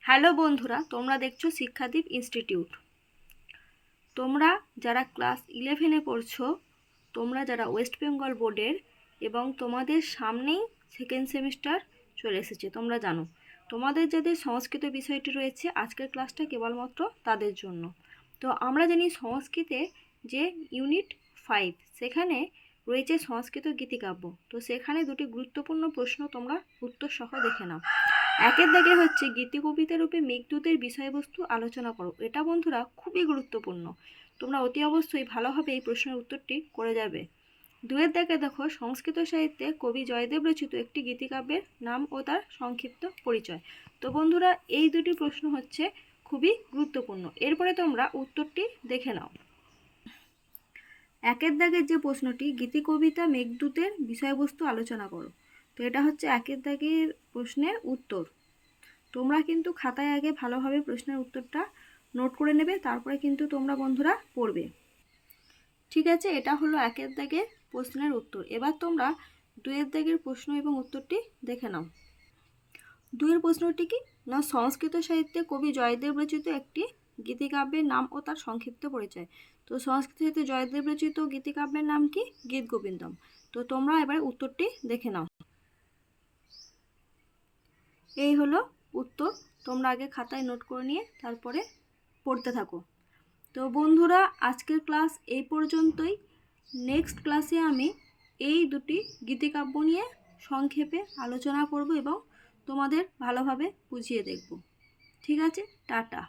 Hello বন্ধুরা, তোমরা দেখছো শিক্ষাদীপ ইনস্টিটিউট। তোমরা যারা ক্লাস 11-এ পড়ছো, তোমরা যারা ওয়েস্ট বেঙ্গল বোর্ডের, এবং তোমাদের সামনেই সেকেন্ড সেমিস্টার চলে এসেছে, তোমরা জানো। তোমাদের যাদের সংস্কৃত বিষয়টি রয়েছে, আজকের ক্লাসটা কেবলমাত্র তাদের জন্য। তো আমরা জানি সংস্কৃতে যে ইউনিট 5 সেখানে রয়েছে সংস্কৃত গীতিকাব্য। তো সেখানে দুটি গুরুত্বপূর্ণ প্রশ্ন তোমরা উত্তর সহ দেখে নাও। একের দাগে হচ্ছে গীতি কবিতা রূপে মেঘদূতের বিষয়বস্তু আলোচনা করো। এটা বন্ধুরা খুবই গুরুত্বপূর্ণ, তোমরা অতি অবশ্যই ভালোভাবে এই প্রশ্নের উত্তরটি করে যাবে। দুয়ের দাগে দেখো সংস্কৃত সাহিত্যে কবি জয়দেব রচিত একটি গীতিকাব্যের নাম ও তার সংক্ষিপ্ত পরিচয়। তো বন্ধুরা এই দুটি প্রশ্ন হচ্ছে খুবই গুরুত্বপূর্ণ। এরপরে তোমরা উত্তরটি দেখে নাও। একের দাগের যে প্রশ্নটি, গীতি কবিতা মেঘদূতের বিষয়বস্তু আলোচনা করো, তো এটা হচ্ছে একের দাগের প্রশ্নের উত্তর। তোমরা কিন্তু খাতায় আগে ভালোভাবে প্রশ্নের উত্তরটা নোট করে নেবে, তারপরে কিন্তু তোমরা বন্ধুরা পড়বে। ঠিক আছে, এটা হলো একের দাগের প্রশ্নের উত্তর। এবার তোমরা দুয়ের দাগের প্রশ্ন এবং উত্তরটি দেখে নাও। দুয়ের প্রশ্নটি কি না, সংস্কৃত সাহিত্যে কবি জয়দেব রচিত একটি গীতিকাব্যের নাম ও তার সংক্ষিপ্ত পরিচয়। তো সংস্কৃত সাহিত্যে জয়দেব রচিত গীতিকাব্যের নাম কি? গীত গোবিন্দম। তো তোমরা এবার উত্তরটি দেখে নাও। এই হলো উত্তর। তোমরা আগে খাতায় নোট করে নিয়ে তারপরে পড়তে থাকো। তো বন্ধুরা আজকের ক্লাস এই পর্যন্তই। নেক্সট ক্লাসে আমি এই দুটি গীতিকাব্য নিয়ে সংক্ষেপে আলোচনা করব এবং তোমাদের ভালোভাবে বুঝিয়ে দেখব। ঠিক আছে, টাটা।